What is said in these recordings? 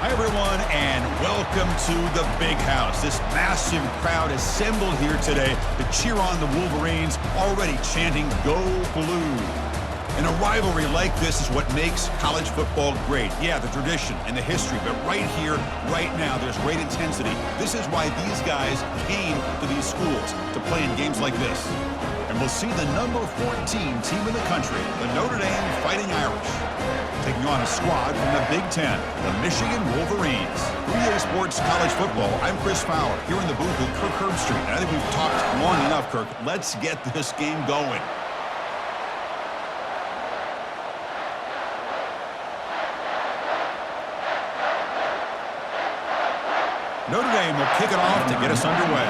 Hi, everyone, and welcome to the Big House. This massive crowd assembled here today to cheer on the Wolverines, already chanting, "Go Blue." And a rivalry like this is what makes college football great. Yeah, the tradition and the history, but right here, right now, there's great intensity. This is why these guys came to these schools to play in games like this. And we'll see the number 14 team in the country, the Notre Dame Fighting Irish, taking on a squad from the Big Ten, the Michigan Wolverines. 3A Sports College Football, I'm Chris Fowler, here in the booth with Kirk Herbstreit. And I think we've talked long enough, Kirk. Let's get this game going. Notre Dame will kick it off to get us underway.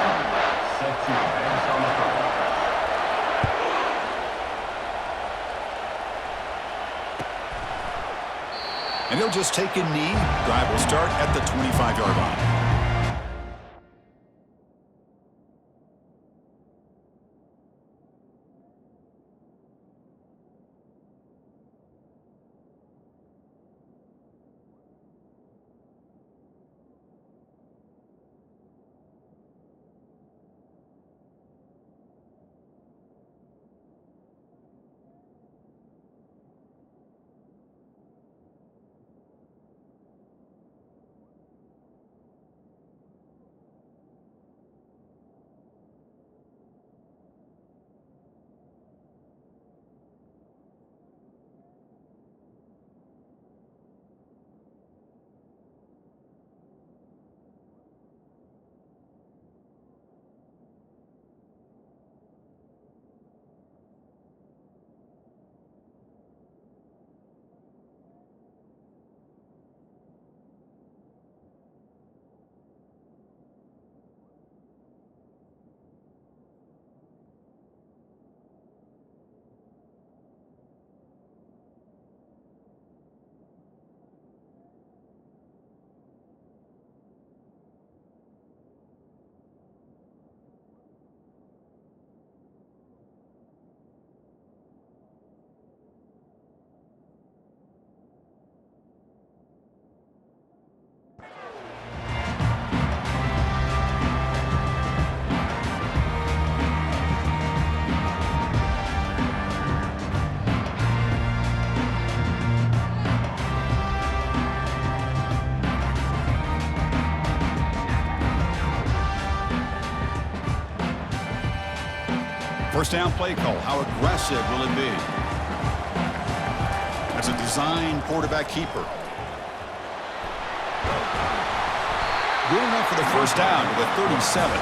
And he'll just take a knee. Drive will start at the 25-yard line. First down play call. How aggressive will it be? As a design quarterback keeper. Good enough for the first down to the 37.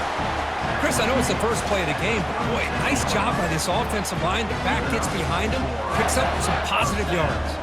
Chris, I know it's the first play of the game, but boy, nice job by this offensive line. The back gets behind him, picks up some positive yards.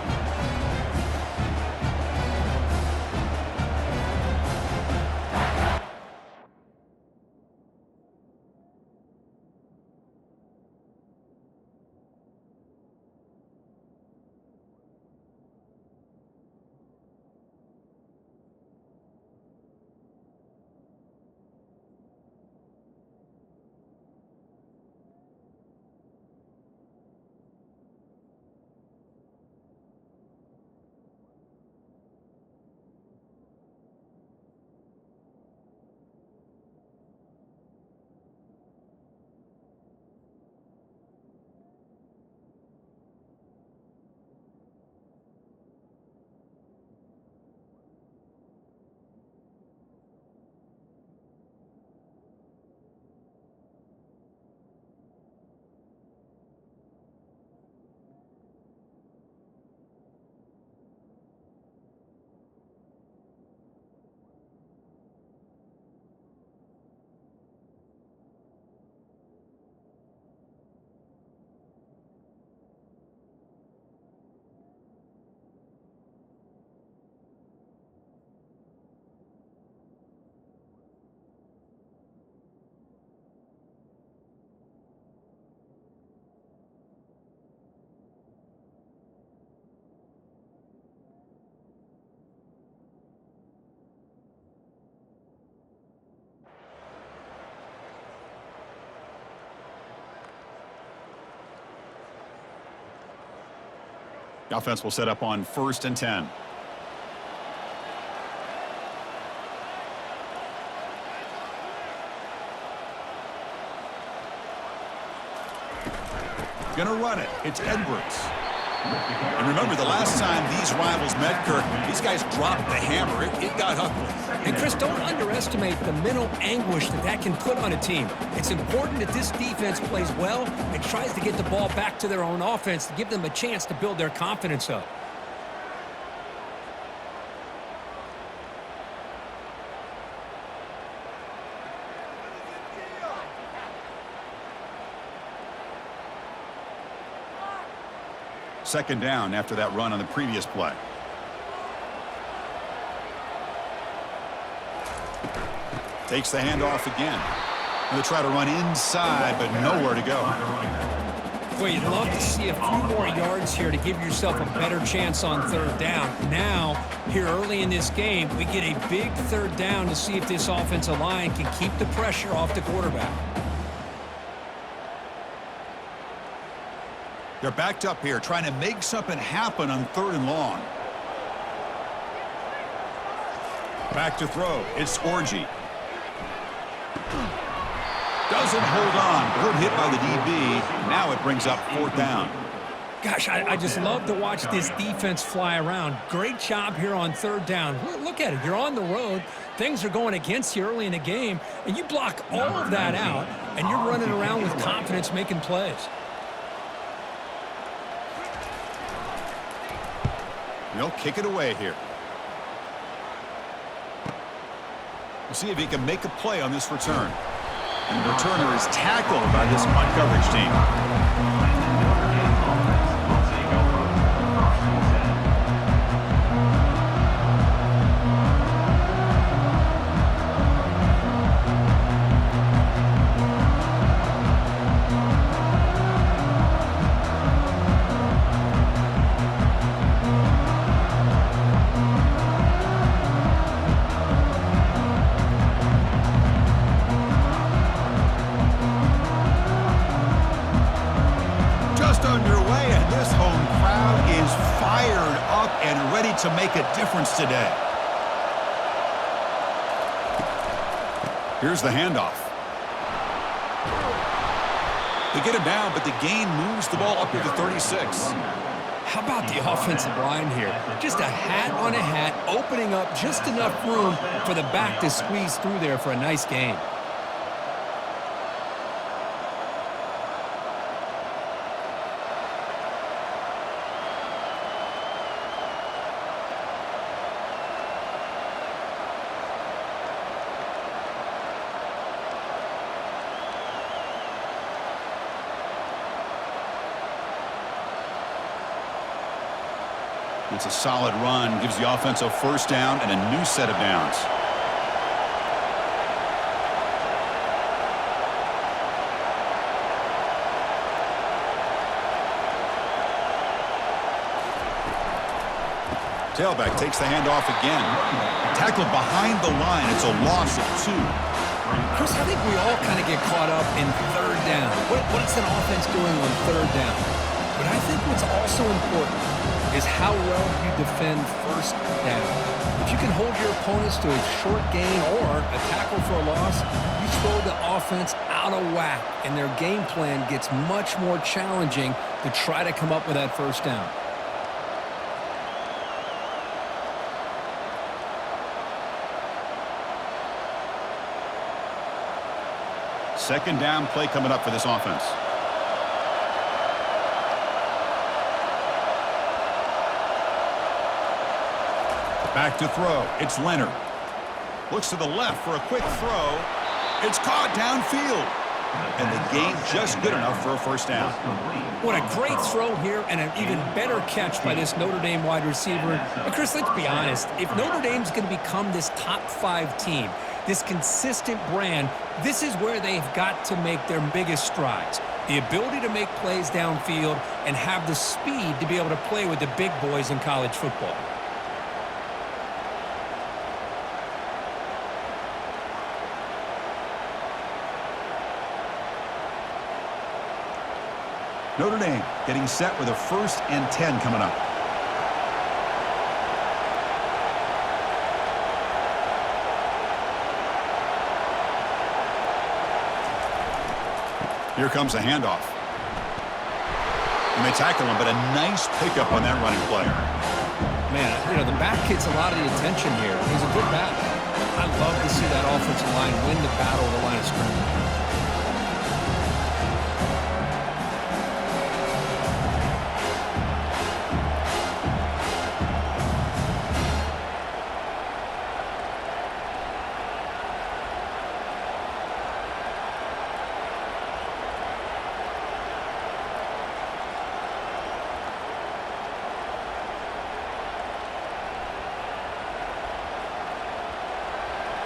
The offense will set up on 1st and 10. going to run it. It's Edwards. And remember, the last time these rivals met, Kirk, these guys dropped the hammer. It got ugly. And, Chris, don't underestimate the mental anguish that can put on a team. It's important that this defense plays well and tries to get the ball back to their own offense to give them a chance to build their confidence up. Second down after that run on the previous play. Takes the handoff again. Going to try to run inside, but nowhere to go. Well, you'd love to see a few more yards here to give yourself a better chance on third down. Now, here early in this game, we get a big third down to see if this offensive line can keep the pressure off the quarterback. They're backed up here, trying to make something happen on third and long. Back to throw. It's Orgy. Doesn't hold on. Good hit by the DB. Now it brings up fourth down. Gosh, I just love to watch this defense fly around. Great job here on third down. Look at it. You're on the road. Things are going against you early in the game, and you block all of that out, and you're running around with confidence making plays. They'll kick it away here. We'll see if he can make a play on this return. And the returner is tackled by this punt coverage team. To make a difference today. Here's the handoff. They get him down, but the gain moves the ball up to the 36. How about the offensive line here? Just a hat on a hat, opening up just enough room for the back to squeeze through there for a nice gain. It's a solid run, gives the offense a first down and a new set of downs. Tailback takes the handoff again. Tackled behind the line. It's a loss of 2. Chris, I think we all kind of get caught up in third down. What's an offense doing on third down? But I think what's also important is how well you defend first down. If you can hold your opponents to a short gain or a tackle for a loss, you throw the offense out of whack, and their game plan gets much more challenging to try to come up with that first down. Second down play coming up for this offense. Back to throw. It's Leonard. Looks to the left for a quick throw. It's caught downfield. And the gain just good enough for a first down. What a great throw here and an even better catch by this Notre Dame wide receiver. And Chris, let's be honest. If Notre Dame's going to become this top 5 team, this consistent brand, this is where they've got to make their biggest strides. The ability to make plays downfield and have the speed to be able to play with the big boys in college football. Notre Dame getting set with a 1st and 10 coming up. Here comes a handoff. And they tackle him, but a nice pickup on that running play. Man, the back gets a lot of the attention here. He's a good back. I love to see that offensive line win the battle of the line of scrimmage.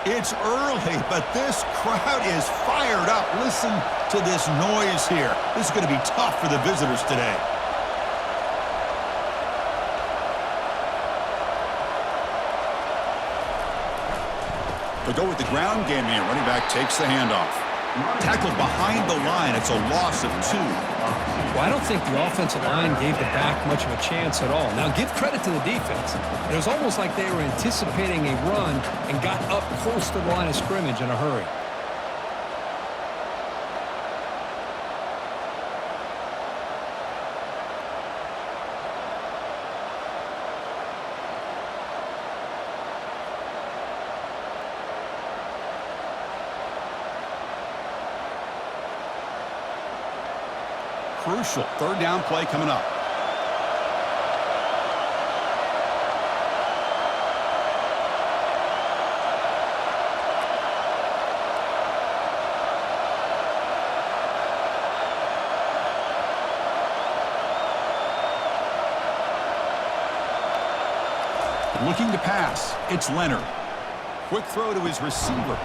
It's early, but this crowd is fired up. Listen to this noise here. This is going to be tough for the visitors today. They go with the ground game here. Running back takes the handoff. Tackled behind the line. It's a loss of 2. Well, I don't think the offensive line gave the back much of a chance at all. Now, give credit to the defense. It was almost like they were anticipating a run and got up close to the line of scrimmage in a hurry. Crucial third down play coming up. Looking to pass. It's Leonard. Quick throw to his receiver.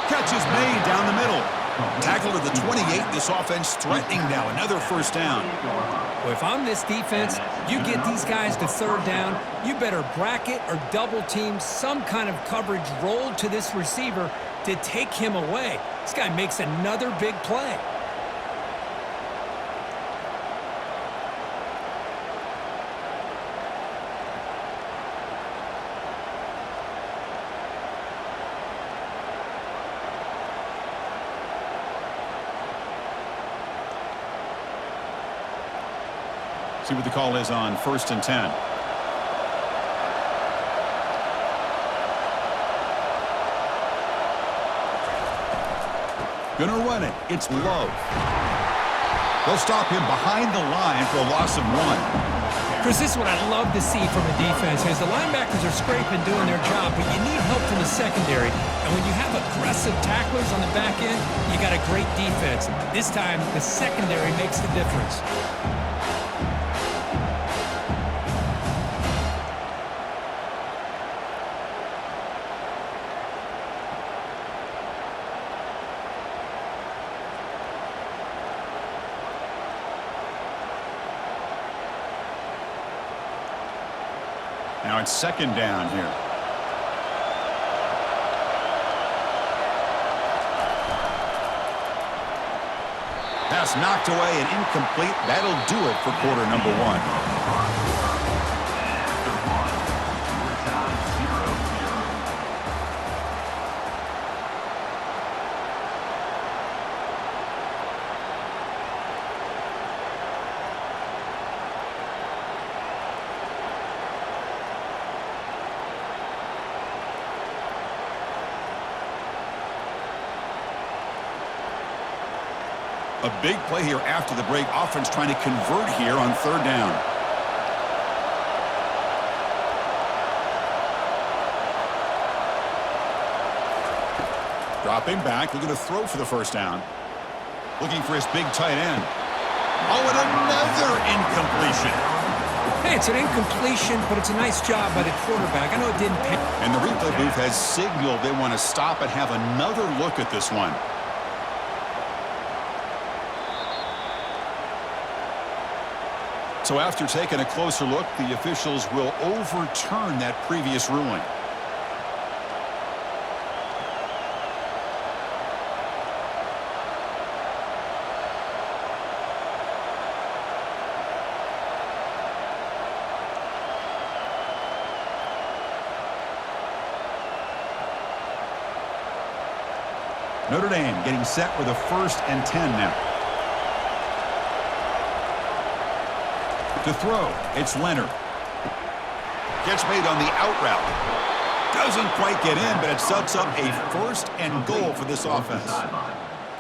Catch is made down the middle. Tackle to the 28. This offense threatening now. Another first down. Well, if I'm this defense, you get these guys to third down, you better bracket or double team some kind of coverage roll to this receiver to take him away. This guy makes another big play. See what the call is on 1st and 10. Gonna run it. It's Love. They'll stop him behind the line for a loss of 1. Chris, this is what I love to see from a defense is the linebackers are scraping, doing their job, but you need help from the secondary. And when you have aggressive tacklers on the back end, you got a great defense. This time, the secondary makes the difference. Now it's 2nd down here. Pass knocked away and incomplete. That'll do it for quarter number 1. A big play here after the break. Offense trying to convert here on 3rd down. Dropping back, looking to throw for the 1st down. Looking for his big tight end. Oh, and another incompletion. Hey, it's an incompletion, but it's a nice job by the quarterback. I know it didn't pay. And the replay booth has signaled they want to stop and have another look at this one. So after taking a closer look, the officials will overturn that previous ruling. Notre Dame getting set with a 1st and 10 now. To throw, it's Leonard. Gets made on the out route. Doesn't quite get in, but it sets up a first and goal for this offense.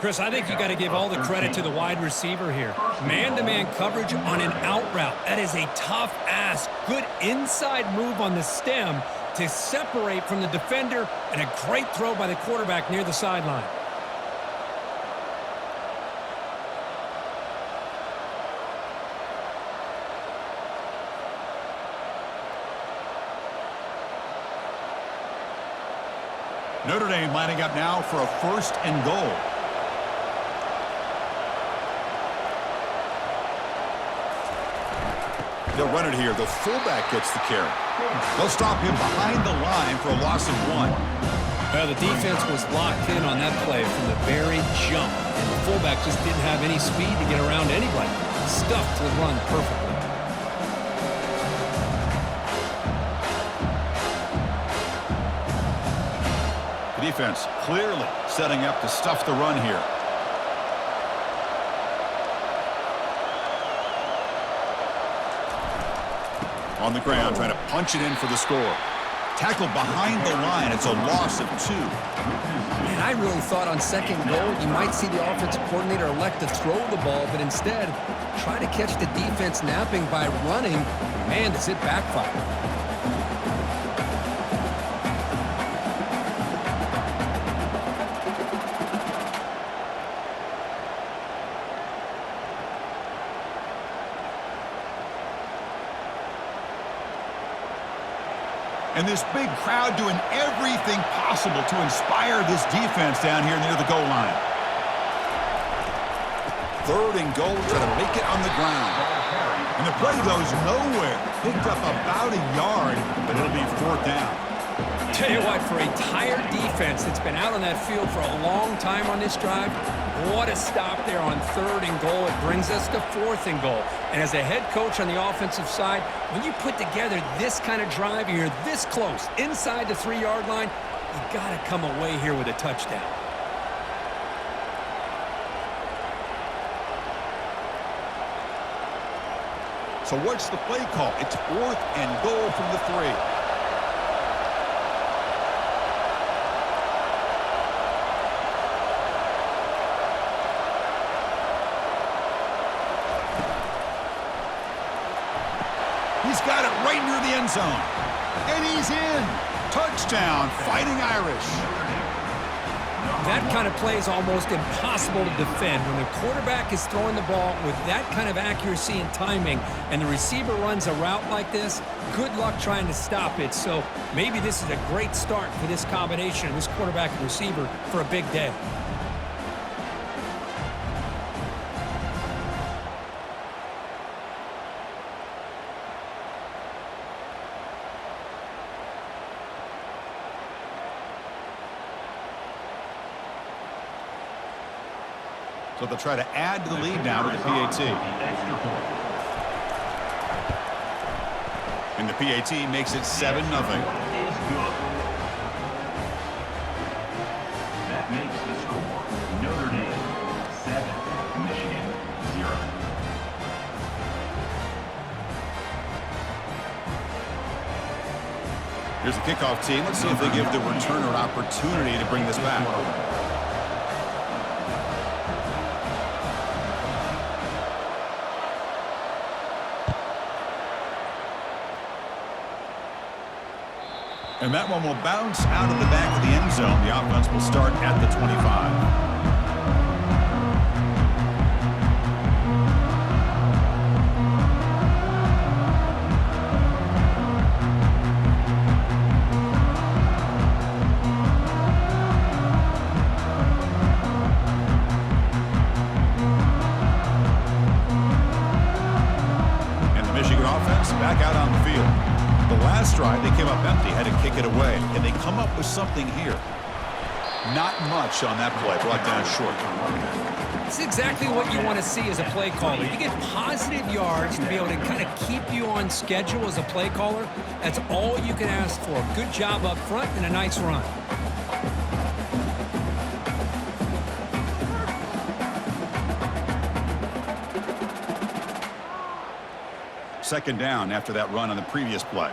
Chris, I think you got to give all the credit to the wide receiver here. Man-to-man coverage on an out route. That is a tough ask. Good inside move on the stem to separate from the defender, and a great throw by the quarterback near the sideline. Notre Dame lining up now for a first and goal. They'll run it here. The fullback gets the carry. They'll stop him behind the line for a loss of 1. Well, the defense was locked in on that play from the very jump, and the fullback just didn't have any speed to get around anybody. Stuffed the run perfectly. The defense clearly setting up to stuff the run here. On the ground, trying to punch it in for the score. Tackled behind the line. It's a loss of 2. Man, I really thought on second goal you might see the offensive coordinator elect to throw the ball, but instead try to catch the defense napping by running. Man, does it backfire. And this big crowd doing everything possible to inspire this defense down here near the goal line. Third and goal, trying to make it on the ground. And the play goes nowhere. Picked up about a yard, but it'll be 4th down. Tell you what, for a tired defense that's been out on that field for a long time on this drive, what a stop there on 3rd and goal. It brings us to 4th and goal. And as a head coach on the offensive side, when you put together this kind of drive, you're this close, inside the 3-yard line, you got to come away here with a touchdown. So what's the play call? It's 4th and goal from the 3. He's got it right near the end zone. And he's in. Touchdown, Fighting Irish. That kind of play is almost impossible to defend. When the quarterback is throwing the ball with that kind of accuracy and timing, and the receiver runs a route like this, good luck trying to stop it. So maybe this is a great start for this combination, this quarterback and receiver, for a big day. So they'll try to add to the lead now with the PAT. And the PAT makes it 7-0. That makes the score Notre Dame 7, Michigan 0. Here's the kickoff team. Let's see if they give the returner an opportunity to bring this back. And that one will bounce out of the back of the end zone. The offense will start at the 25. And the Michigan offense back out on the field. The last drive, they came up empty, had to kick it away. Can they come up with something here? Not much on that play, brought down short. It's exactly what you want to see as a play caller. You get positive yards to be able to kind of keep you on schedule as a play caller. That's all you can ask for. Good job up front and a nice run. Second down after that run on the previous play.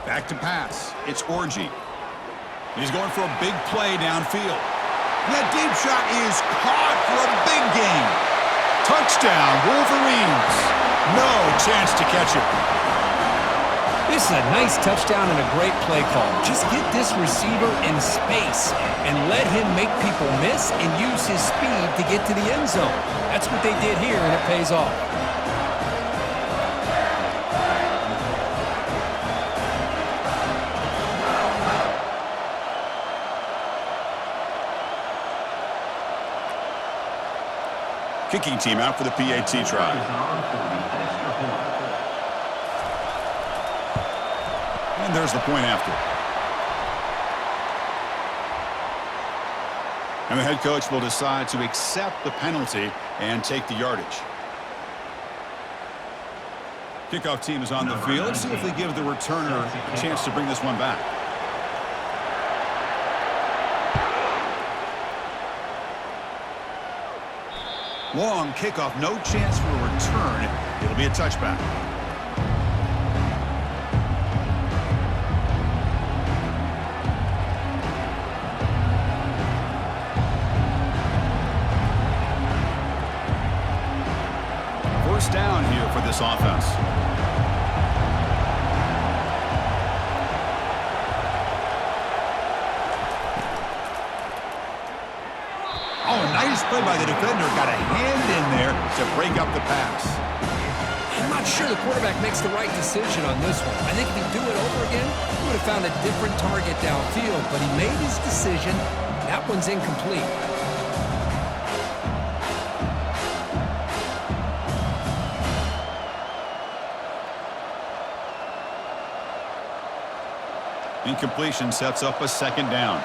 Back to pass. It's Orji. He's going for a big play downfield. That deep shot is caught for a big gain. Touchdown, Wolverines. No chance to catch it. This is a nice touchdown and a great play call. Just get this receiver in space and let him make people miss and use his speed to get to the end zone. That's what they did here, and it pays off. Kicking team out for the PAT try. And there's the point after. And the head coach will decide to accept the penalty and take the yardage. Kickoff team is on the field. Let's see if they give the returner a chance to bring this one back. Long kickoff, no chance for a return. It'll be a touchback. First down here for this offense. Oh, nice play by the defender. Got a hand in there to break up the pass. I'm not sure the quarterback makes the right decision on this one. I think if he'd do it over again, he would have found a different target downfield, but he made his decision. That one's incomplete. Incompletion sets up a second down.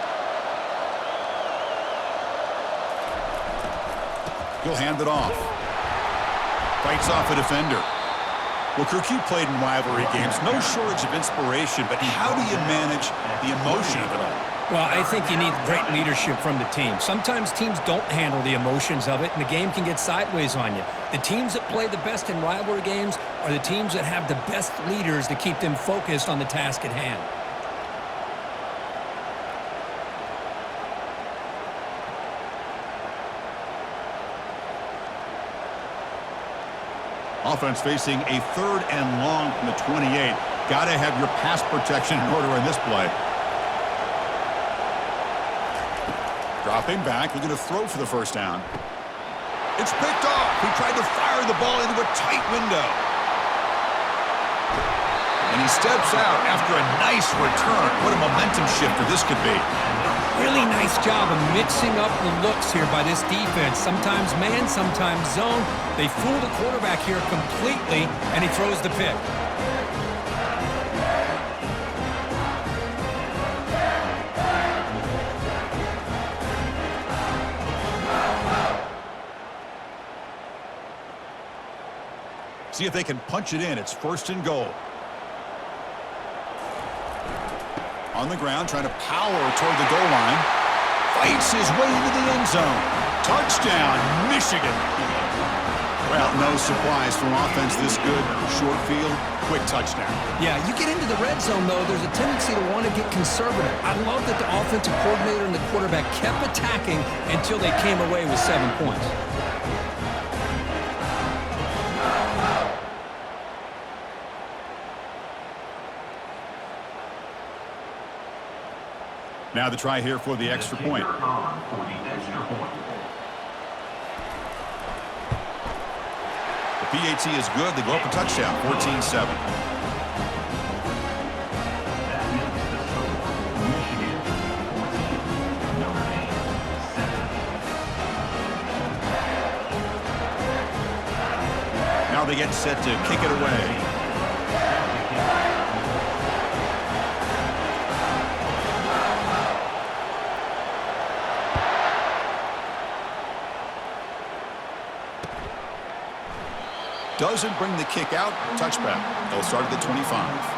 He'll hand it off. Fights off a defender. Well, Kirk, you played in rivalry games. No shortage of inspiration, but how do you manage the emotion of it all? Well, I think you need great leadership from the team. Sometimes teams don't handle the emotions of it, and the game can get sideways on you. The teams that play the best in rivalry games are the teams that have the best leaders to keep them focused on the task at hand. Offense facing a third and long from the 28. Got to have your pass protection in order in this play. Dropping back. He's going to throw for the first down. It's picked off. He tried to fire the ball into a tight window. And he steps out after a nice return. What a momentum shifter this could be. Really nice job of mixing up the looks here by this defense. Sometimes man, sometimes zone. They fool the quarterback here completely, and he throws the pick. See if they can punch it in. It's first and goal. On the ground, trying to power toward the goal line. Fights his way into the end zone. Touchdown, Michigan. Well, no surprise from offense this good. Short field, quick touchdown. Yeah, you get into the red zone, though, there's a tendency to want to get conservative. I love that the offensive coordinator and the quarterback kept attacking until they came away with 7 points. Now the try here for the extra point. For the extra point. The PAT is good. They go up a touchdown, 14-7. That makes the score. Michigan 14, Notre Dame 7. Now they get set to kick it away. Doesn't bring the kick out. Touchback. They'll start at the 25.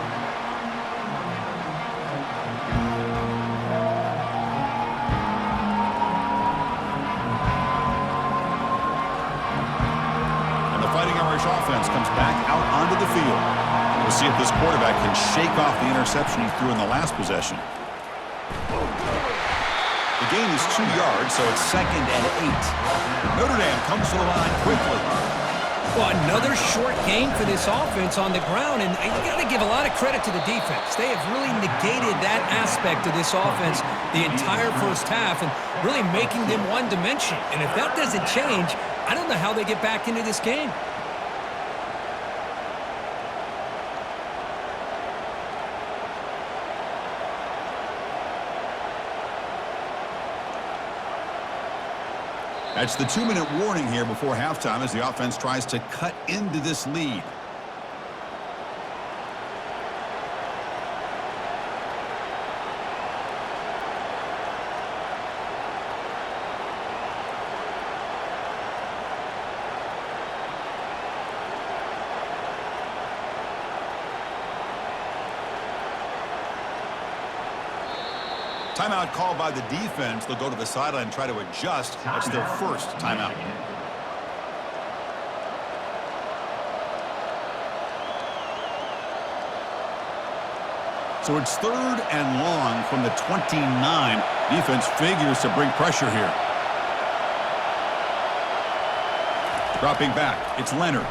Offense comes back out onto the field. We'll see if this quarterback can shake off the interception he threw in the last possession. The gain is 2 yards, so it's 2nd and 8. Notre Dame comes to the line quickly. Well, another short gain for this offense on the ground, and you got to give a lot of credit to the defense. They have really negated that aspect of this offense the entire first half and really making them one-dimensional. And if that doesn't change, I don't know how they get back into this game. That's the 2-minute warning here before halftime as the offense tries to cut into this lead. Timeout called by the defense. They'll go to the sideline and try to adjust. That's their first timeout. So it's 3rd and long from the 29. Defense figures to bring pressure here. Dropping back, it's Leonard.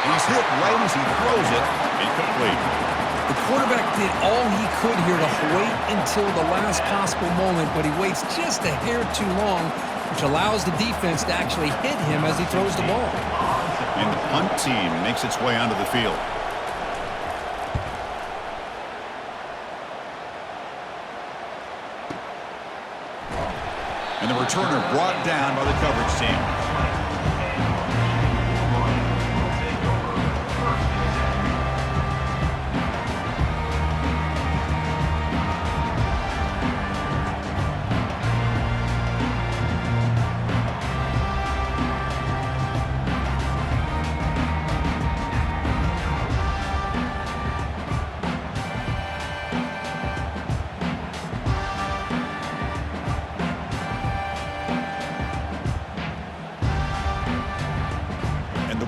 And he's hit right as he throws it. Incomplete. The quarterback did all he could here to wait until the last possible moment, but he waits just a hair too long, which allows the defense to actually hit him as he throws the ball. And the punt team makes its way onto the field. And the returner brought down by the coverage team.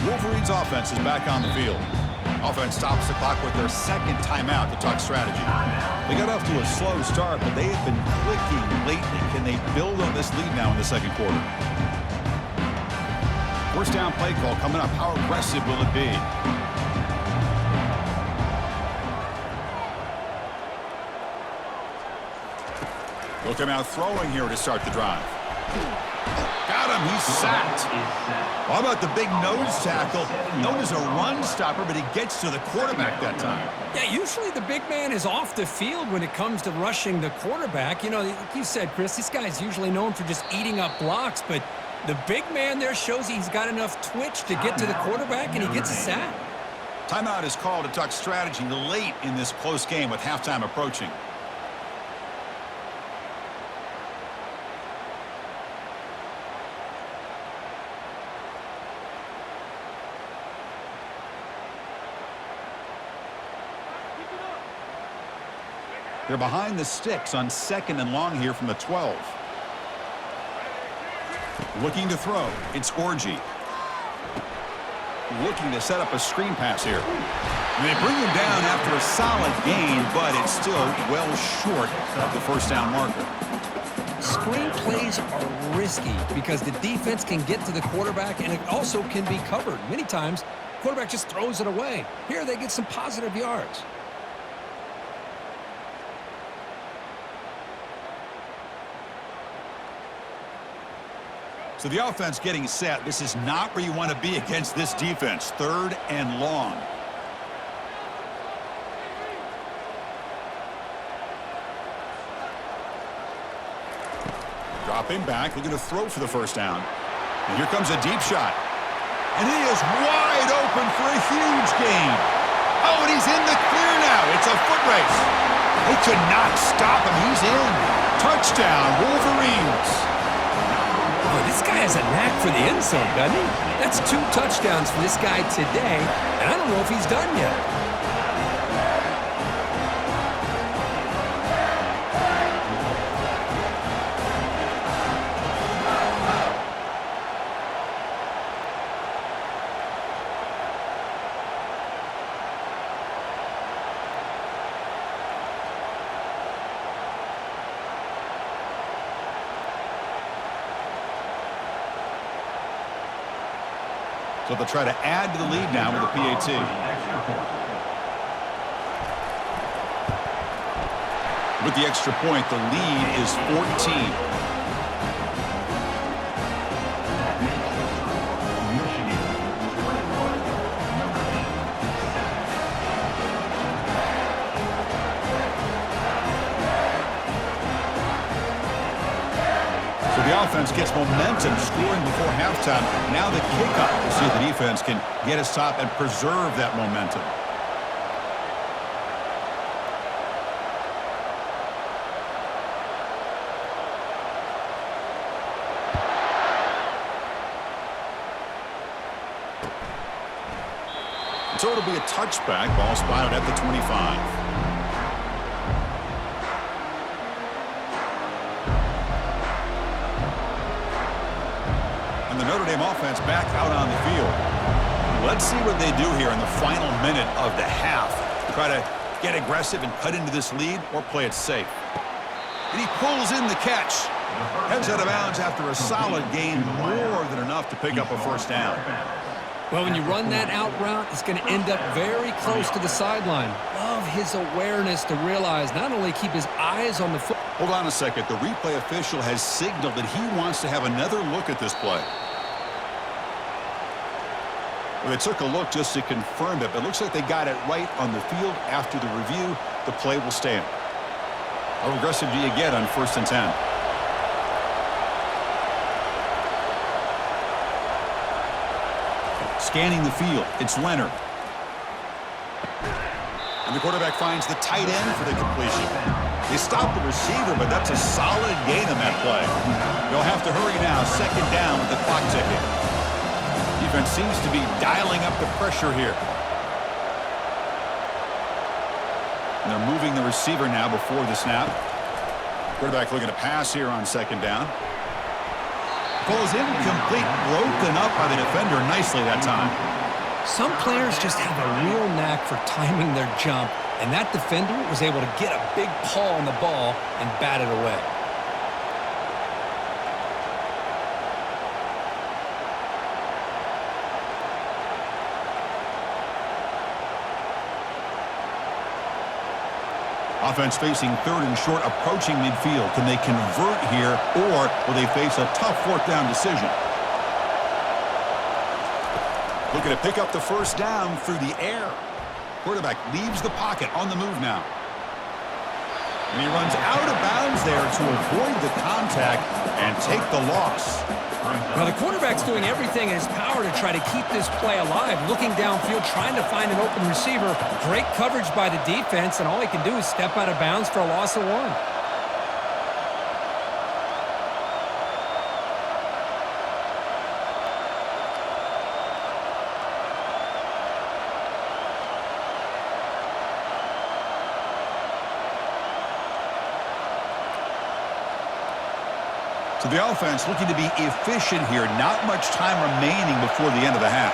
Wolverines offense is back on the field. Offense stops the clock with their 2nd timeout to talk strategy. They got off to a slow start, but they have been clicking lately. Can they build on this lead now in the 2nd quarter? First down play call coming up. How aggressive will it be? Looking out throwing here to start the drive. Got him. He's sacked. How about the big nose tackle? Known as a run stopper, but he gets to the quarterback that time. Yeah, usually the big man is off the field when it comes to rushing the quarterback. You know, like you said, Chris, this guy's usually known for just eating up blocks, but the big man there shows he's got enough twitch to get to the quarterback, and he gets a sack. Timeout is called to talk strategy late in this close game with halftime approaching. They're behind the sticks on 2nd and long here from the 12. Looking to throw. It's Orji. Looking to set up a screen pass here. And they bring him down after a solid gain, but it's still well short of the first down marker. Screen plays are risky because the defense can get to the quarterback, and it also can be covered. Many times, the quarterback just throws it away. Here they get some positive yards. So the offense getting set. This is not where you want to be against this defense. 3rd and long. Dropping back, looking to throw for the first down. And here comes a deep shot. And he is wide open for a huge gain. Oh, and he's in the clear now. It's a foot race. They could not stop him. He's in. Touchdown, Wolverines. Boy, this guy has a knack for the end zone, doesn't he? That's 2 touchdowns for this guy today, and I don't know if he's done yet. So they'll try to add to the lead now with a PAT. With the extra point, the lead is 14. The offense gets momentum scoring before halftime. Now the kickoff. We'll see if the defense can get a stop and preserve that momentum. So it'll be a touchback. Ball spotted at the 25. The Notre Dame offense back out on the field. Let's see what they do here in the final minute of the half. Try to get aggressive and cut into this lead or play it safe. And he pulls in the catch. Heads out of bounds after a solid gain, more than enough to pick up a first down. Well, when you run that out route, it's going to end up very close to the sideline. Love his awareness to realize not only keep his eyes on the foot. Hold on a second. The replay official has signaled that he wants to have another look at this play. Well, they took a look just to confirm it, but it looks like they got it right on the field. After the review, the play will stand. How aggressive do you get on 1st and 10? Scanning the field, it's Leonard. And the quarterback finds the tight end for the completion. They stop the receiver, but that's a solid gain on that play. They'll have to hurry now. 2nd down with the clock ticking. Defense seems to be dialing up the pressure here. And they're moving the receiver now before the snap. Quarterback looking to pass here on 2nd down. Goes incomplete, broken up by the defender nicely that time. Some players just have a real knack for timing their jump, and that defender was able to get a big paw on the ball and bat it away. Offense facing 3rd and short, approaching midfield. Can they convert here, or will they face a tough 4th down decision? Looking to pick up the first down through the air. Quarterback leaves the pocket on the move now. And he runs out of bounds there to avoid the contact and take the loss. Now, the quarterback's doing everything in his power to try to keep this play alive, looking downfield, trying to find an open receiver. Great coverage by the defense, and all he can do is step out of bounds for a loss of 1. So the offense looking to be efficient here. Not much time remaining before the end of the half.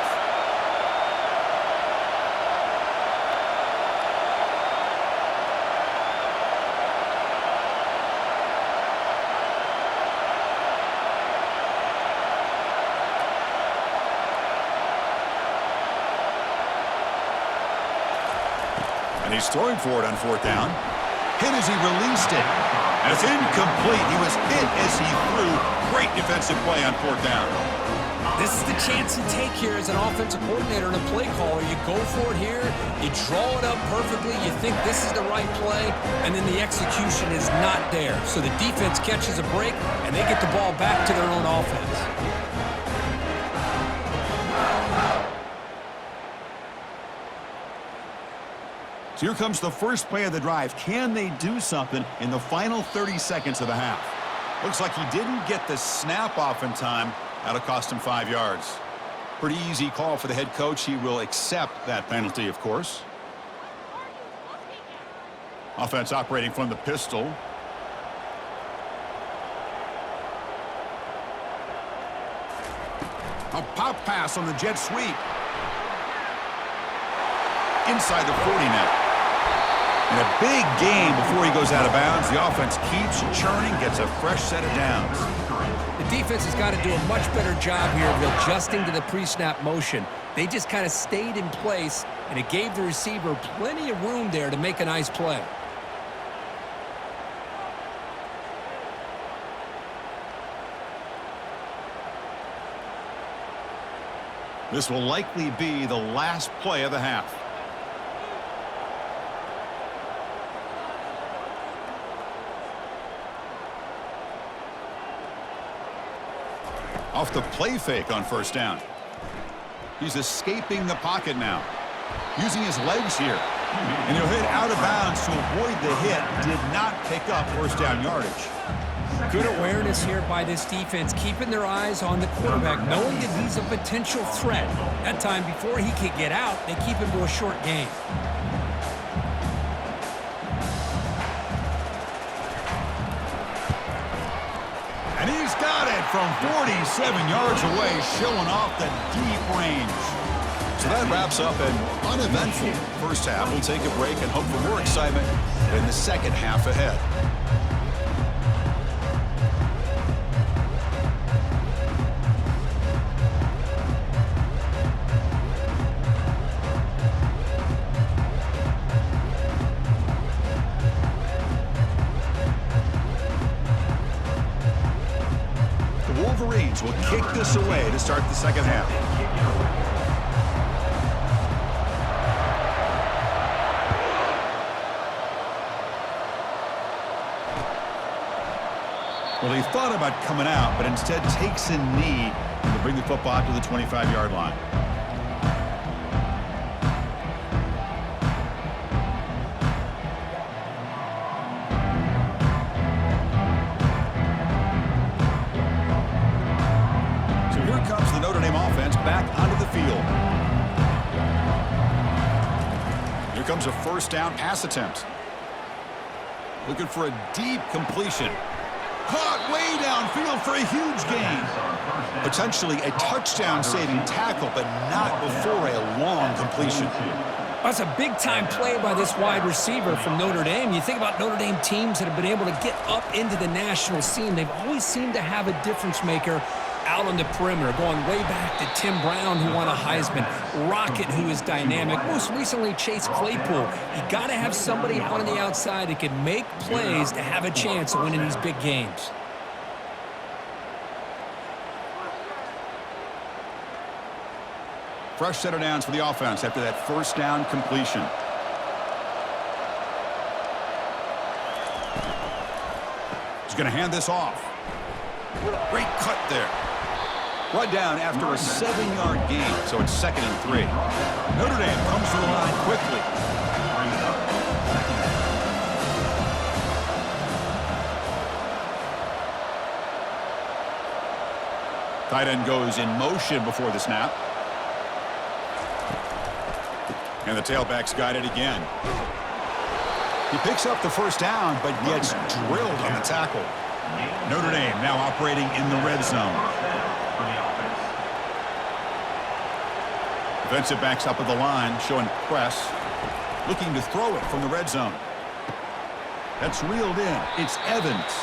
And he's throwing for it on 4th down. Hit as he released it. And it's incomplete. He was hit as he threw. Great defensive play on 4th down. This is the chance you take here as an offensive coordinator and a play caller. You go for it here. You draw it up perfectly. You think this is the right play, and then the execution is not there. So the defense catches a break, and they get the ball back to their own offense. So here comes the first play of the drive. Can they do something in the final 30 seconds of the half? Looks like he didn't get the snap off in time. That'll cost him 5 yards. Pretty easy call for the head coach. He will accept that penalty, of course. Offense operating from the pistol. A pop pass on the jet sweep. Inside the 40 net. And a big gain before he goes out of bounds. The offense keeps churning, gets a fresh set of downs. The defense has got to do a much better job here of adjusting to the pre-snap motion. They just kind of stayed in place, and it gave the receiver plenty of room there to make a nice play. This will likely be the last play of the half. Off the play fake on first down. He's escaping the pocket now. Using his legs here. And he'll hit out of bounds to avoid the hit. Did not pick up first down yardage. Good awareness here by this defense, keeping their eyes on the quarterback, knowing that he's a potential threat. That time, before he could get out, they keep him to a short gain. And he's got it from 47 yards away, showing off the deep range. So that wraps up an uneventful first half. We'll take a break and hope for more excitement in the second half ahead. Wolverines will kick this away to start the second half. Well, he thought about coming out, but instead takes a knee to bring the football to the 25-yard line. Notre Dame offense back onto the field. Here comes a first down pass attempt. Looking for a deep completion. Caught way downfield for a huge gain. Potentially a touchdown-saving tackle, but not before a long completion. That's a big-time play by this wide receiver from Notre Dame. You think about Notre Dame teams that have been able to get up into the national scene. They've always seemed to have a difference maker out on the perimeter, going way back to Tim Brown, who won a Heisman, Rocket, who is dynamic, most recently Chase Claypool. You got to have somebody out on the outside that can make plays to have a chance of winning these big games. Fresh set of downs for the offense after that first down completion. He's going to hand this off. Great cut there. Brought down after a 7-yard gain, so it's 2nd and 3. Notre Dame comes to the line quickly. Tight end goes in motion before the snap. And the tailback's got it again. He picks up the first down, but gets drilled on the tackle. Notre Dame now operating in the red zone. Defensive backs up at the line, showing press. Looking to throw it from the red zone. That's reeled in. It's Evans.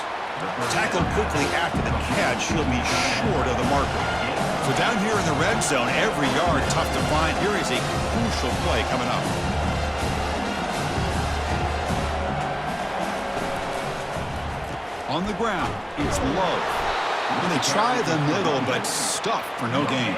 Tackled quickly after the catch. He'll be short of the marker. So down here in the red zone, every yard tough to find. Here is a crucial play coming up. On the ground, it's low. And they try the middle, but stuffed for no gain.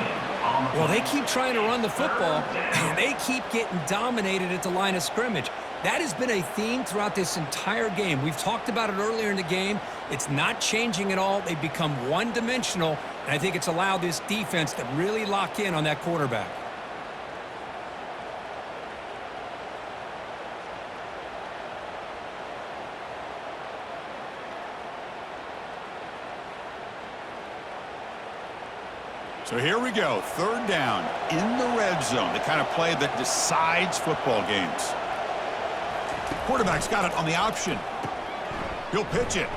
Well, they keep trying to run the football, and they keep getting dominated at the line of scrimmage. That has been a theme throughout this entire game. We've talked about it earlier in the game. It's not changing at all. They've become one-dimensional, and I think it's allowed this defense to really lock in on that quarterback. So here we go, third down in the red zone, the kind of play that decides football games. Quarterback's got it on the option. He'll pitch it.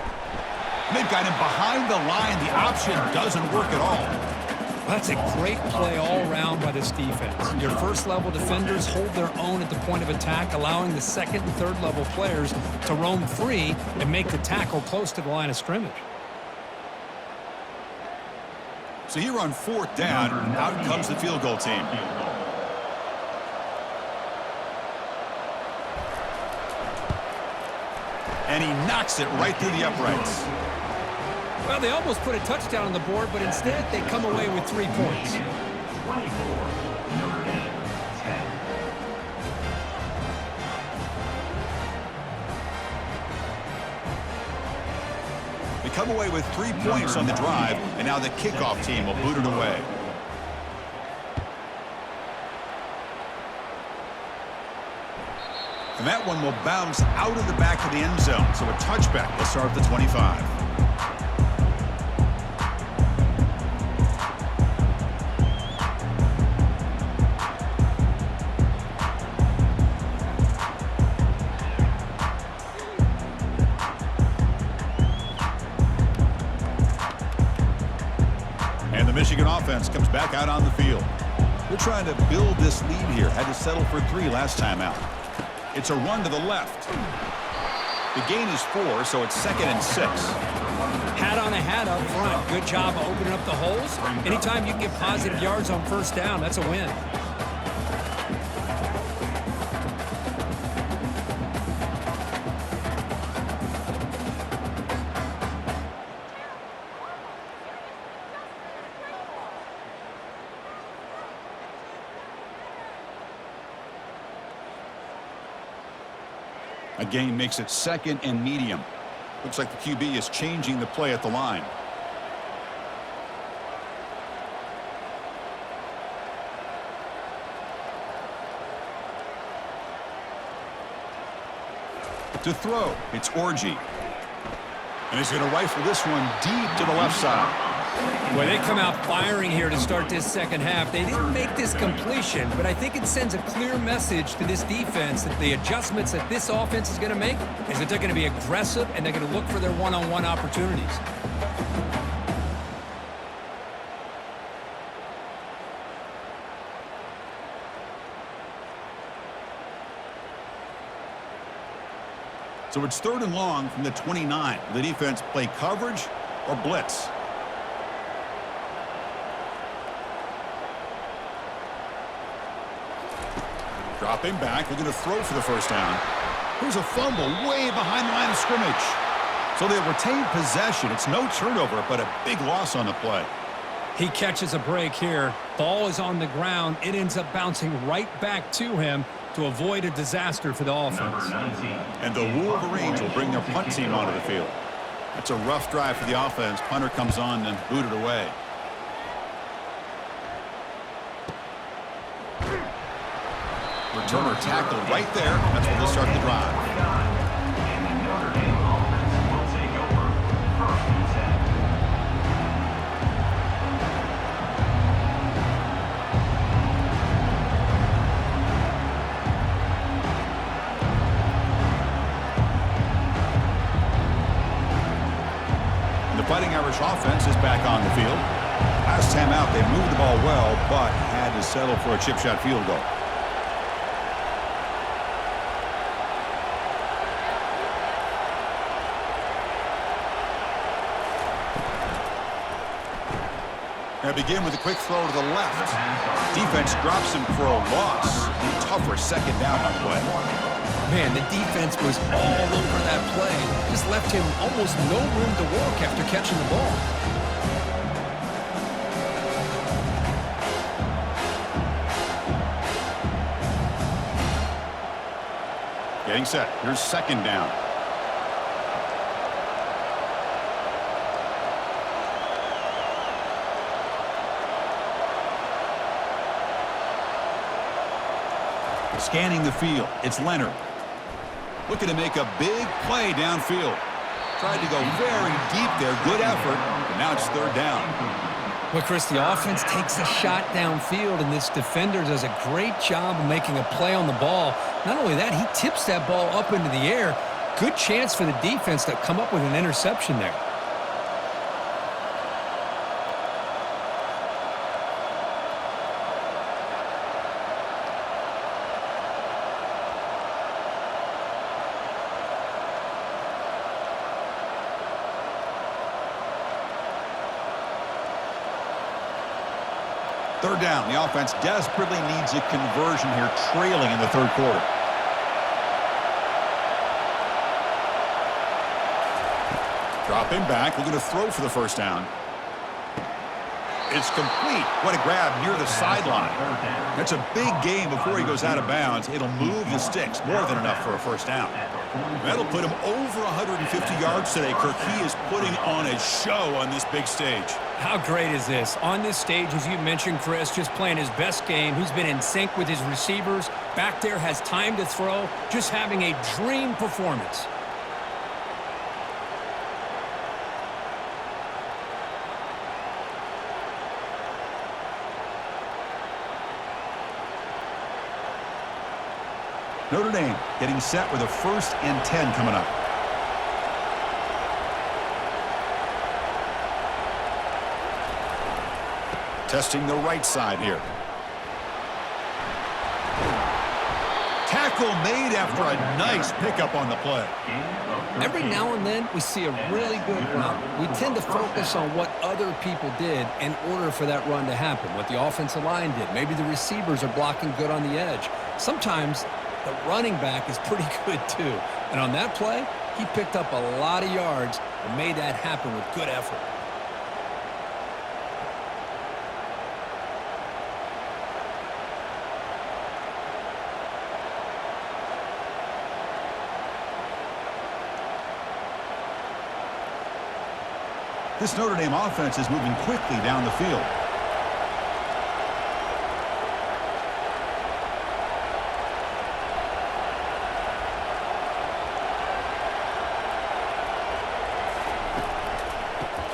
They've got him behind the line. The option doesn't work at all. That's a great play all around by this defense. Your first-level defenders hold their own at the point of attack, allowing the second and third-level players to roam free and make the tackle close to the line of scrimmage. So here on fourth down, out comes the field goal team. And he knocks it right through the uprights. Well, they almost put a touchdown on the board, but instead they come away with 3 points. 24, Notre Dame, 10. They come away with 3 points on the drive, and now the kickoff team will boot it away. And that one will bounce out of the back of the end zone, so a touchback will start at the 25. And the Michigan offense comes back out on the field. They're trying to build this lead here. Had to settle for 3 last time out. It's a run to the left. The gain is 4, so it's 2nd and 6. Hat on a hat up front. Good job of opening up the holes. Anytime you can get positive yards on first down, that's a win. A gain makes it 2nd and medium. Looks like the QB is changing the play at the line. To throw, it's Orji. And he's going to rifle this one deep to the left side. Well, they come out firing here to start this second half. They didn't make this completion, but I think it sends a clear message to this defense that the adjustments that this offense is going to make is that they're going to be aggressive and they're going to look for their one-on-one opportunities. So it's 3rd and long from the 29. The defense play coverage or blitz. Dropping back, we're going to throw for the first down. Here's a fumble way behind the line of scrimmage. So they retain possession. It's no turnover, but a big loss on the play. He catches a break here. Ball is on the ground. It ends up bouncing right back to him to avoid a disaster for the offense. And the Wolverines will bring their punt team onto the field. That's a rough drive for the offense. Punter comes on and booted away. Returner tackle right there. That's where they'll start the drive. And the Notre Dame offense will take over 1st and 10. The Fighting Irish offense is back on the field. Last time out, they moved the ball well, but had to settle for a chip shot field goal. They begin with a quick throw to the left. Defense drops him for a loss. Tougher 2nd down on the play. Man, the defense was all over that play. Just left him almost no room to work after catching the ball. Getting set. Here's 2nd down. Scanning the field, it's Leonard. Looking to make a big play downfield. Tried to go very deep there, good effort, but now it's 3rd down. Well, Chris, the offense takes a shot downfield, and this defender does a great job of making a play on the ball. Not only that, he tips that ball up into the air. Good chance for the defense to come up with an interception there. Third down. The offense desperately needs a conversion here, trailing in the third quarter. Dropping back, looking to throw for the first down. It's complete. What a grab near the sideline. That's a big gain before he goes out of bounds. It'll move the sticks, more than enough for a first down. That'll put him over 150 yards today, Kirk. He is putting on a show on this big stage. How great is this? On this stage, as you mentioned, Chris, just playing his best game. He's been in sync with his receivers. Back there, has time to throw. Just having a dream performance. Notre Dame getting set with a 1st and 10 coming up. Testing the right side here. Tackle made after a nice pickup on the play. Every now and then, we see a really good run. We tend to focus on what other people did in order for that run to happen, what the offensive line did. Maybe the receivers are blocking good on the edge. Sometimes the running back is pretty good too. And on that play, he picked up a lot of yards and made that happen with good effort. This Notre Dame offense is moving quickly down the field.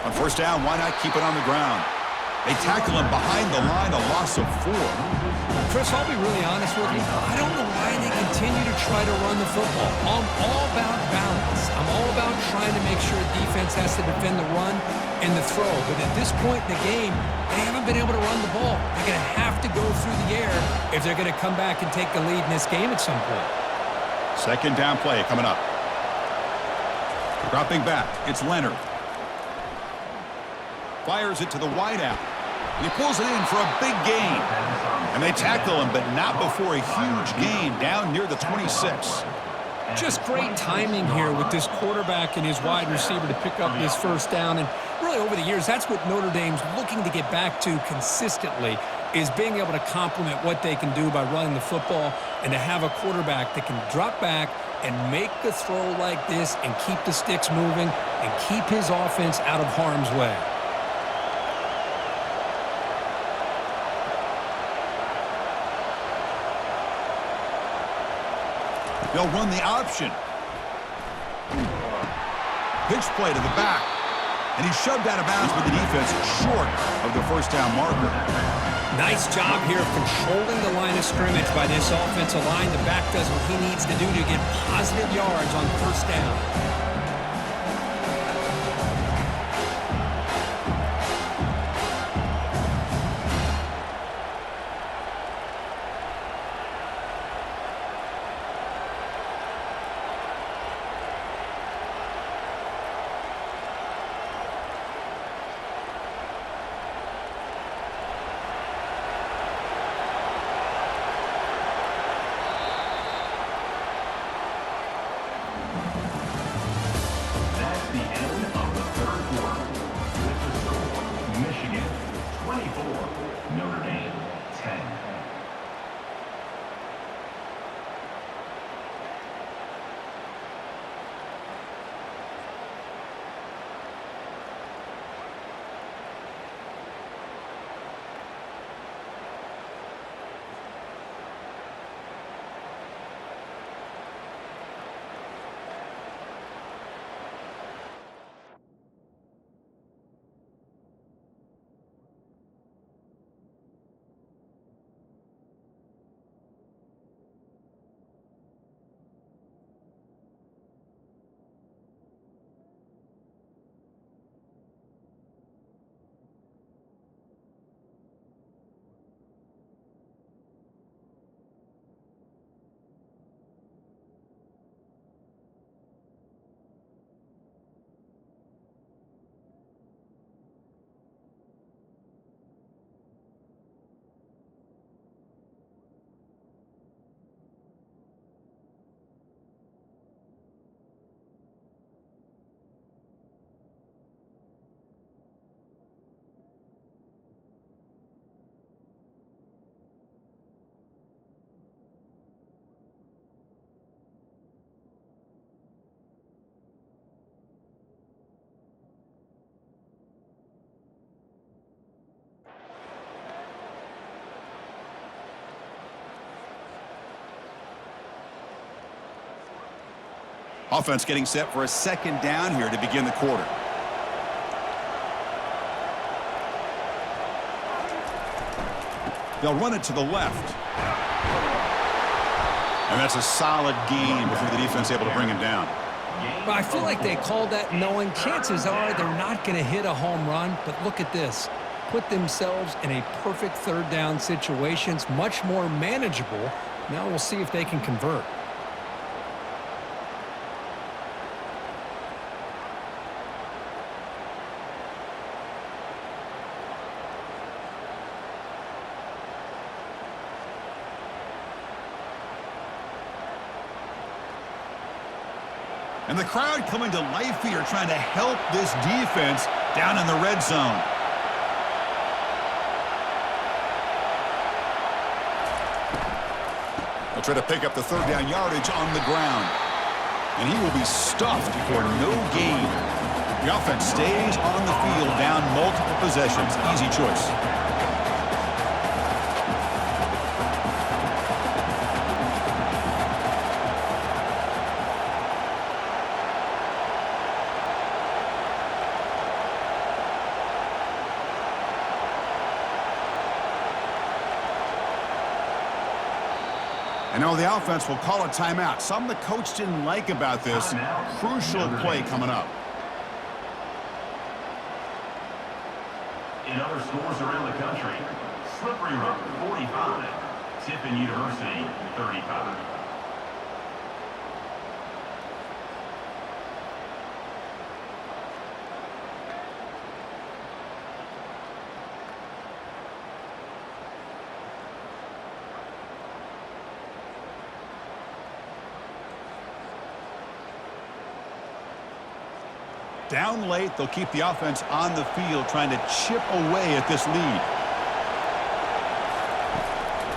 On first down, why not keep it on the ground? They tackle him behind the line, a loss of 4. Chris, I'll be really honest with you. I don't know why they continue to try to run the football. I'm all about balance. I'm all about trying to make sure defense has to defend the run and the throw. But at this point in the game, they haven't been able to run the ball. They're going to have to go through the air if they're going to come back and take the lead in this game at some point. Second down play coming up. Dropping back, it's Leonard. Fires it to the wideout. He pulls it in for a big gain. And they tackle him, but not before a huge gain down near the 26. Just great timing here with this quarterback and his wide receiver to pick up this first down. And really over the years, that's what Notre Dame's looking to get back to consistently, is being able to complement what they can do by running the football and to have a quarterback that can drop back and make the throw like this and keep the sticks moving and keep his offense out of harm's way. They'll run the option. Pitch play to the back. And he's shoved out of bounds with the defense short of the first down marker. Nice job here of controlling the line of scrimmage by this offensive line. The back does what he needs to do to get positive yards on first down. Michigan 24, Notre Dame 10. Offense getting set for a second down here to begin the quarter. They'll run it to the left. And that's a solid gain before the defense able to bring him down. But I feel like they called that knowing chances are they're not going to hit a home run. But look at this. Put themselves in a perfect third down situation. It's much more manageable. Now we'll see if they can convert. And the crowd coming to life here, trying to help this defense down in the red zone. They'll try to pick up the third down yardage on the ground. And he will be stuffed for no gain. The offense stays on the field down multiple possessions. Easy choice. And now the offense will call a timeout. Something the coach didn't like about this. Crucial play coming up. In other schools around the country, Slippery Road 45, Tiffin University 35. Down late, they'll keep the offense on the field, trying to chip away at this lead.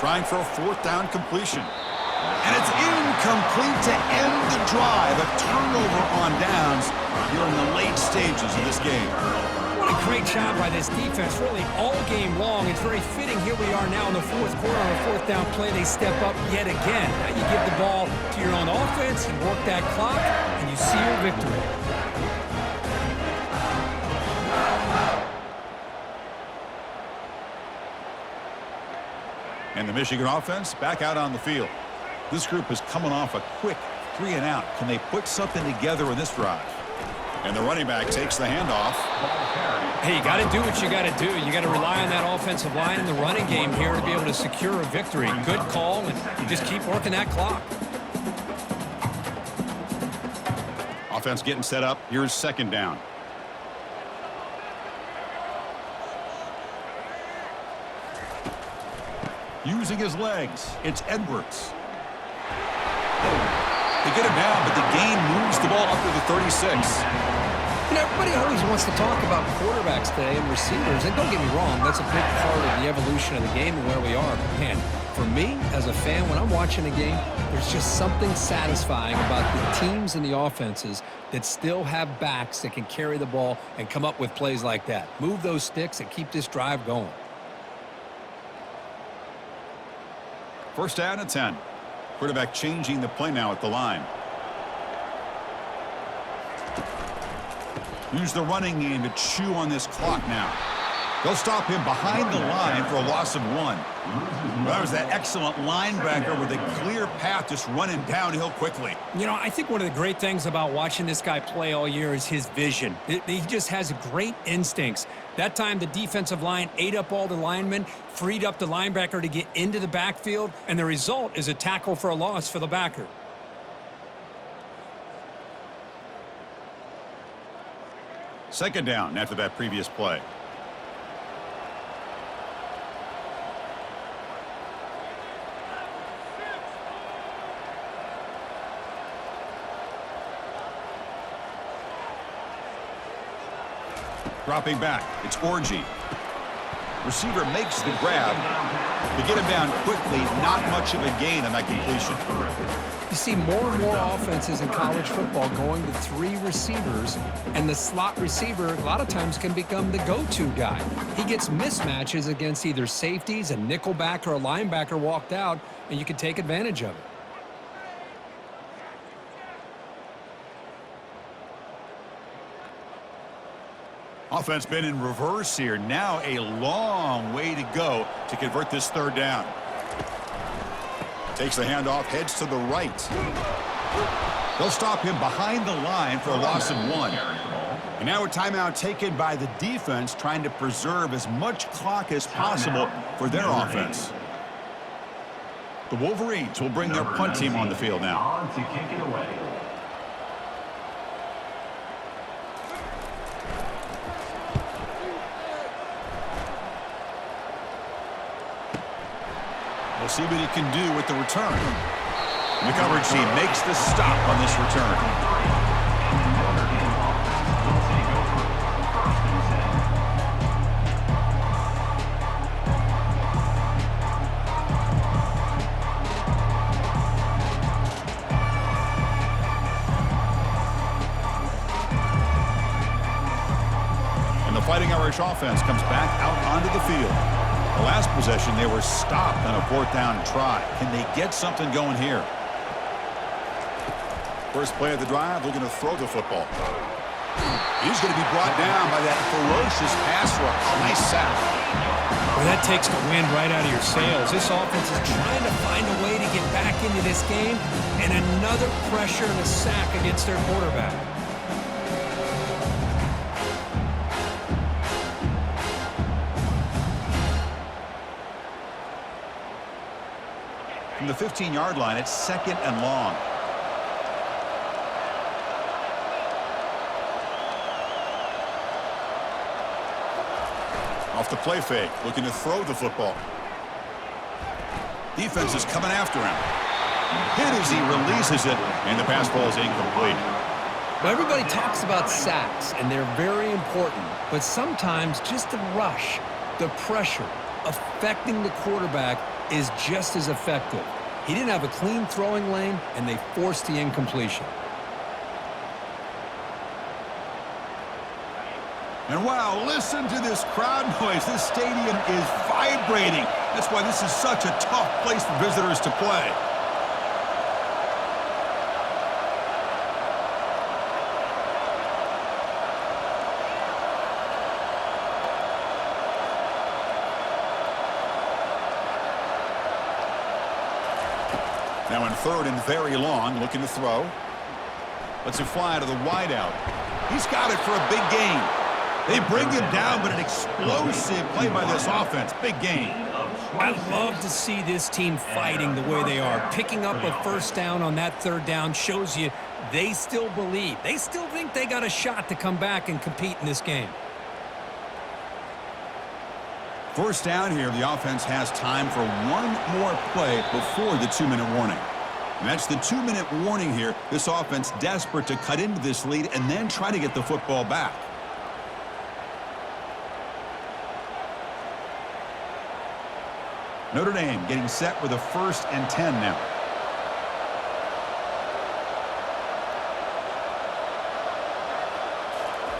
Trying for a fourth down completion. And it's incomplete to end the drive. A turnover on downs here in the late stages of this game. What a great job by this defense, really all game long. It's very fitting. Here we are now in the fourth quarter on a fourth down play. They step up yet again. Now you give the ball to your own offense and work that clock, and you see your victory. And the Michigan offense back out on the field. This group is coming off a quick 3-and-out. Can they put something together in this drive? And the running back takes the handoff. Hey, you got to do what you got to do. You got to rely on that offensive line in the running game here to be able to secure a victory. Good call, and you just keep working that clock. Offense getting set up. Here's second down. Using his legs, it's Edwards. They get him down, but the gain moves the ball up to the 36. And everybody always wants to talk about quarterbacks today and receivers, and don't get me wrong, that's a big part of the evolution of the game and where we are. But man, for me, as a fan, when I'm watching a game, there's just something satisfying about the teams and the offenses that still have backs that can carry the ball and come up with plays like that. Move those sticks and keep this drive going. First down at 10. Quarterback changing the play now at the line. Use the running game to chew on this clock now. They'll stop him behind the line for a loss of 1. Well, that was that excellent linebacker with a clear path just running downhill quickly. You know, I think one of the great things about watching this guy play all year is his vision. He just has great instincts. That time, the defensive line ate up all the linemen, freed up the linebacker to get into the backfield, and the result is a tackle for a loss for the backer. Second down after that previous play. Dropping back, it's Orji. Receiver makes the grab. To get him down quickly, not much of a gain on that completion. You see more and more offenses in college football going to 3 receivers, and the slot receiver a lot of times can become the go-to guy. He gets mismatches against either safeties, a nickelback, or a linebacker walked out, and you can take advantage of it. Offense been in reverse here. Now a long way to go to convert this third down. Takes the handoff, heads to the right. They'll stop him behind the line for a loss of 1. And now a timeout taken by the defense, trying to preserve as much clock as possible for their offense. The Wolverines will bring their punt team on the field now. On to kick it away. We'll see what he can do with the return. The coverage team makes the stop on this return. And the Fighting Irish offense comes back out onto the field. The last possession, they were stopped on a 4th down try. Can they get something going here? First play of the drive, looking to throw the football. He's going to be brought down by that ferocious pass rush. Nice sack. Well, that takes the wind right out of your sails. This offense is trying to find a way to get back into this game, and another pressure and a sack against their quarterback. From the 15-yard line, it's 2nd and long. Off the play fake, looking to throw the football. Defense is coming after him. Hit as he releases it, and the pass ball is incomplete. Well, everybody talks about sacks, and they're very important. But sometimes just the rush, the pressure, affecting the quarterback is just as effective. He didn't have a clean throwing lane, and they forced the incompletion. And wow, listen to this crowd noise. This stadium is vibrating. That's why this is such a tough place for visitors to play. Now in 3rd and very long, looking to throw. Lets it fly to the wideout. He's got it for a big gain. They bring him down, but an explosive play by this offense. Big gain. I love to see this team fighting the way they are. Picking up a 1st down on that 3rd down shows you they still believe. They still think they got a shot to come back and compete in this game. 1st down here, the offense has time for one more play before the 2-minute warning. And that's the 2-minute warning here. This offense desperate to cut into this lead and then try to get the football back. Notre Dame getting set with a 1st and 10 now.